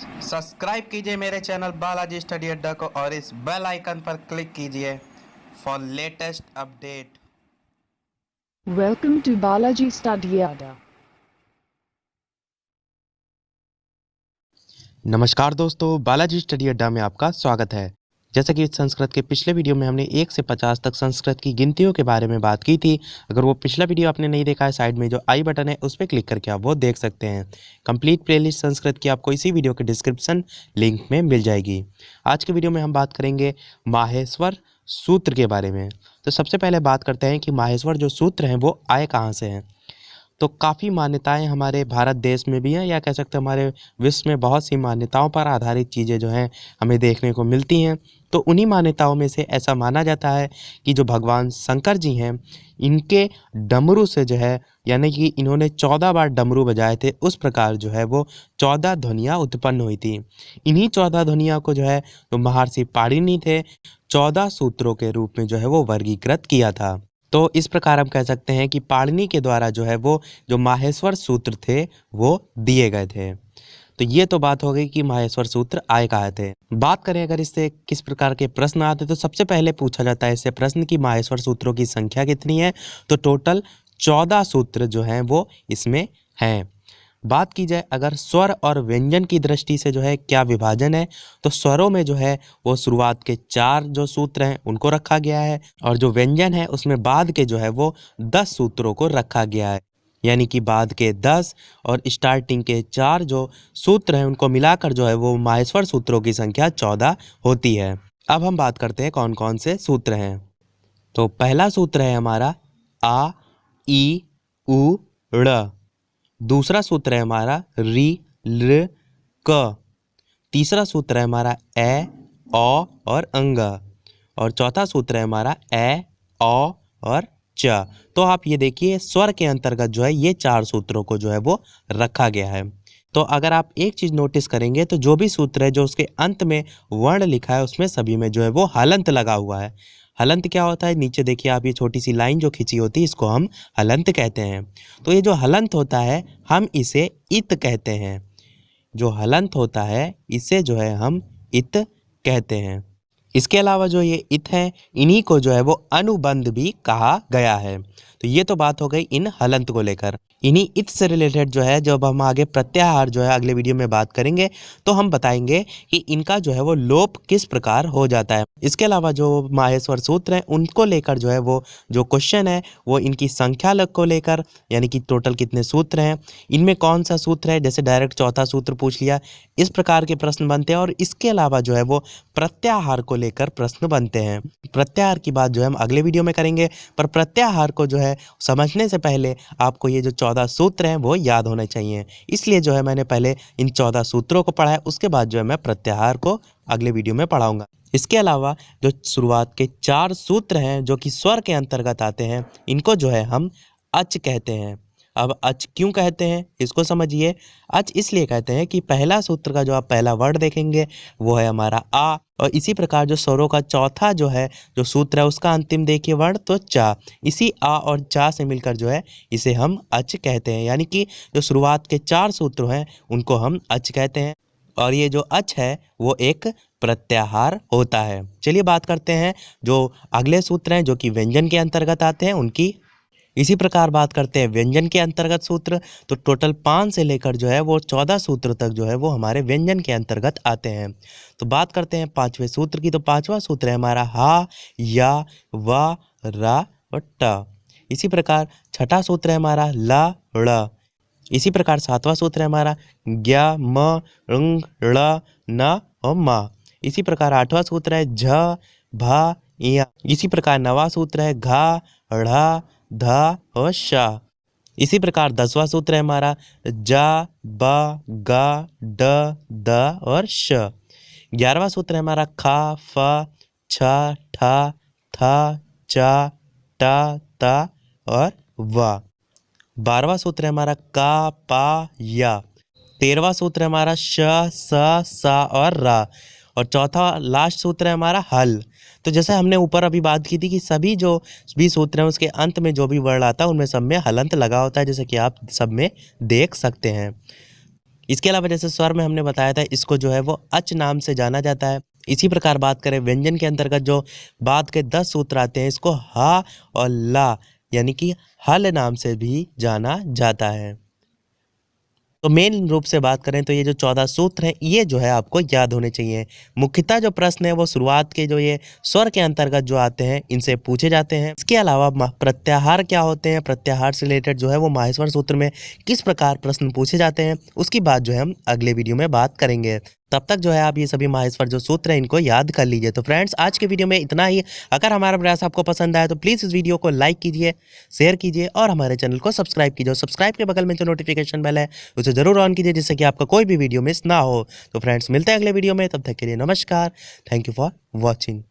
Subscribe कीजिए मेरे channel Balaji study अड्डा को और इस बेल आइकन पर क्लिक कीजिए for latest update. Welcome to Balaji Study Adda. नमस्कार दोस्तों, बालाजी स्टडी अड्डा में आपका स्वागत है। जैसा कि संस्कृत के पिछले वीडियो में हमने 1 से 50 तक संस्कृत की गिनतियों के बारे में बात की थी। अगर वो पिछला वीडियो आपने नहीं देखा है, साइड में जो आई बटन है उस पर क्लिक करके आप वो देख सकते हैं। कंप्लीट प्लेलिस्ट संस्कृत की आपको इसी वीडियो के डिस्क्रिप्शन लिंक में मिल जाएगी। आज के वीडियो में हम बात करेंगे माहेश्वर सूत्र के बारे में। तो सबसे पहले बात करते हैं कि माहेश्वर जो सूत्र हैं वो आए कहाँ से हैं। तो काफ़ी मान्यताएं हमारे भारत देश में भी हैं, या कह सकते हैं हमारे विश्व में बहुत सी मान्यताओं पर आधारित चीज़ें जो हैं हमें देखने को मिलती हैं। तो उन्हीं मान्यताओं में से ऐसा माना जाता है कि जो भगवान शंकर जी हैं, इनके डमरू से जो है, यानी कि इन्होंने 14 बार डमरू बजाए थे, उस प्रकार जो है वो 14 ध्वनियाँ उत्पन्न हुई थी। इन्हीं 14 ध्वनियों को जो है तो महर्षि पाणिनि थे 14 सूत्रों के रूप में जो है वो वर्गीकृत किया था। तो इस प्रकार हम कह सकते हैं कि पाणिनि के द्वारा जो है वो जो माहेश्वर सूत्र थे वो दिए गए थे। तो ये तो बात हो गई कि माहेश्वर सूत्र आए कहाँ थे। बात करें अगर इससे किस प्रकार के प्रश्न आते, तो सबसे पहले पूछा जाता है इससे प्रश्न कि माहेश्वर सूत्रों की संख्या कितनी है। तो टोटल 14 सूत्र जो हैं वो इसमें हैं। बात की जाए अगर स्वर और व्यंजन की दृष्टि से जो है क्या विभाजन है, तो स्वरों में जो है वो शुरुआत के 4 जो सूत्र हैं उनको रखा गया है, और जो व्यंजन है उसमें बाद के जो है वो 10 सूत्रों को रखा गया है। यानी कि बाद के 10 और स्टार्टिंग के 4 जो सूत्र हैं उनको मिलाकर जो है वो माहेश्वर सूत्रों की संख्या 14 होती है। अब हम बात करते हैं कौन कौन से सूत्र हैं। तो पहला सूत्र है हमारा आ ई उ ड़। दूसरा सूत्र है हमारा री ल क। तीसरा सूत्र है हमारा ए औ और अंग। और चौथा सूत्र है हमारा ए औ और च। तो आप ये देखिए स्वर के अंतर्गत जो है ये 4 सूत्रों को जो है वो रखा गया है। तो अगर आप एक चीज़ नोटिस करेंगे तो जो भी सूत्र है जो उसके अंत में वर्ण लिखा है उसमें सभी में जो है वो हलंत लगा हुआ है। हलंत क्या होता है, नीचे देखिए आप, ये छोटी सी लाइन जो खिंची होती है इसको हम हलंत कहते हैं। तो ये जो हलंत होता है हम इसे इत कहते हैं। जो हलंत होता है इसे जो है हम इत कहते हैं। इसके अलावा जो ये इत है इन्हीं को जो है वो अनुबंध भी कहा गया है। तो ये तो बात हो गई इन हलंत को लेकर। इन्हीं इत से रिलेटेड जो है जब हम आगे प्रत्याहार जो है अगले वीडियो में बात करेंगे तो हम बताएंगे कि इनका जो है वो लोप किस प्रकार हो जाता है। इसके अलावा जो माहेश्वर सूत्र हैं उनको लेकर जो है वो जो क्वेश्चन है वो इनकी संख्या लग को लेकर, यानी कि टोटल कितने सूत्र हैं, इनमें कौन सा सूत्र है, जैसे डायरेक्ट चौथा सूत्र पूछ लिया, इस प्रकार के प्रश्न बनते हैं। और इसके अलावा जो है वो प्रत्याहार को लेकर प्रश्न बनते हैं। प्रत्याहार की बात जो है हम अगले वीडियो में करेंगे, पर प्रत्याहार को जो है समझने से पहले आपको ये जो 14 सूत्र हैं वो याद होने चाहिए। इसलिए जो है मैंने पहले इन 14 सूत्रों को पढ़ा है, उसके बाद जो है मैं प्रत्याहार को अगले वीडियो में पढ़ाऊंगा। इसके अलावा जो शुरुआत के 4 सूत्र हैं जो कि स्वर के अंतर्गत आते हैं, इनको जो है हम अच कहते हैं। अब अच क्यों कहते हैं इसको समझिए। अच इसलिए कहते हैं कि पहला सूत्र का जो आप पहला वर्ड देखेंगे वो है हमारा आ, और इसी प्रकार जो स्वरों का चौथा जो है जो सूत्र है उसका अंतिम देखिए वर्ण तो चा। इसी आ और चा से मिलकर जो है इसे हम अच कहते हैं। यानी कि जो शुरुआत के 4 सूत्र हैं उनको हम अच कहते हैं, और ये जो अच है वो एक प्रत्याहार होता है। चलिए बात करते हैं जो अगले सूत्र हैं जो कि व्यंजन के अंतर्गत आते हैं उनकी। इसी प्रकार बात करते हैं व्यंजन के अंतर्गत सूत्र। तो टोटल 5 से लेकर जो है वो 14 सूत्र तक जो है वो हमारे व्यंजन के अंतर्गत आते हैं। तो बात करते हैं 5वें सूत्र की। तो 5वां सूत्र है हमारा हा या वा रा और ट। इसी प्रकार 6ठा सूत्र है हमारा ला ड़। इसी प्रकार 7वां सूत्र है हमारा ज्ञ म ऋंग ड़ न और मा। इसी प्रकार 8वां सूत्र है झ भा या। इसी प्रकार 9वां सूत्र है घा ढ़ा धा और शा। इसी प्रकार 10वां सूत्र है हमारा जा बा गा ड द और श। 11वां सूत्र है हमारा खा फा छा ठा था चा टा ता और वा। 12वां सूत्र है हमारा का पा या। 13वां सूत्र है हमारा श स सा और रा। और चौथा लास्ट सूत्र है हमारा हल। तो जैसे हमने ऊपर अभी बात की थी कि सभी जो भी सूत्र हैं उसके अंत में जो भी वर्ण आता है उनमें सब में हलंत लगा होता है, जैसे कि आप सब में देख सकते हैं। इसके अलावा जैसे स्वर में हमने बताया था, इसको जो है वो अच नाम से जाना जाता है। इसी प्रकार बात करें व्यंजन के अंतर्गत जो बाद के 10 सूत्र आते हैं, इसको हा और ला यानी कि हल नाम से भी जाना जाता है। तो मेन रूप से बात करें तो ये जो 14 सूत्र हैं, ये जो है आपको याद होने चाहिए। मुख्यतः जो प्रश्न है वो शुरुआत के जो ये स्वर के अंतर्गत जो आते हैं, इनसे पूछे जाते हैं। इसके अलावा प्रत्याहार क्या होते हैं, प्रत्याहार से रिलेटेड जो है वो माहेश्वर सूत्र में किस प्रकार प्रश्न पूछे जाते हैं, उसकी बात जो है हम अगले वीडियो में बात करेंगे। तब तक जो है आप ये सभी माहेश्वर जो सूत्र हैं, इनको याद कर लीजिए। तो फ्रेंड्स, आज के वीडियो में इतना ही। अगर हमारा प्रयास आपको पसंद आया तो प्लीज़ इस वीडियो को लाइक कीजिए, शेयर कीजिए और हमारे चैनल को सब्सक्राइब कीजिए। सब्सक्राइब के बगल में जो नोटिफिकेशन बेल है उसे जरूर ऑन कीजिए, जिससे कि आपका कोई भी वीडियो मिस ना हो। तो फ्रेंड्स, मिलते हैं अगले वीडियो में, तब तक के लिए नमस्कार। Thank you for watching.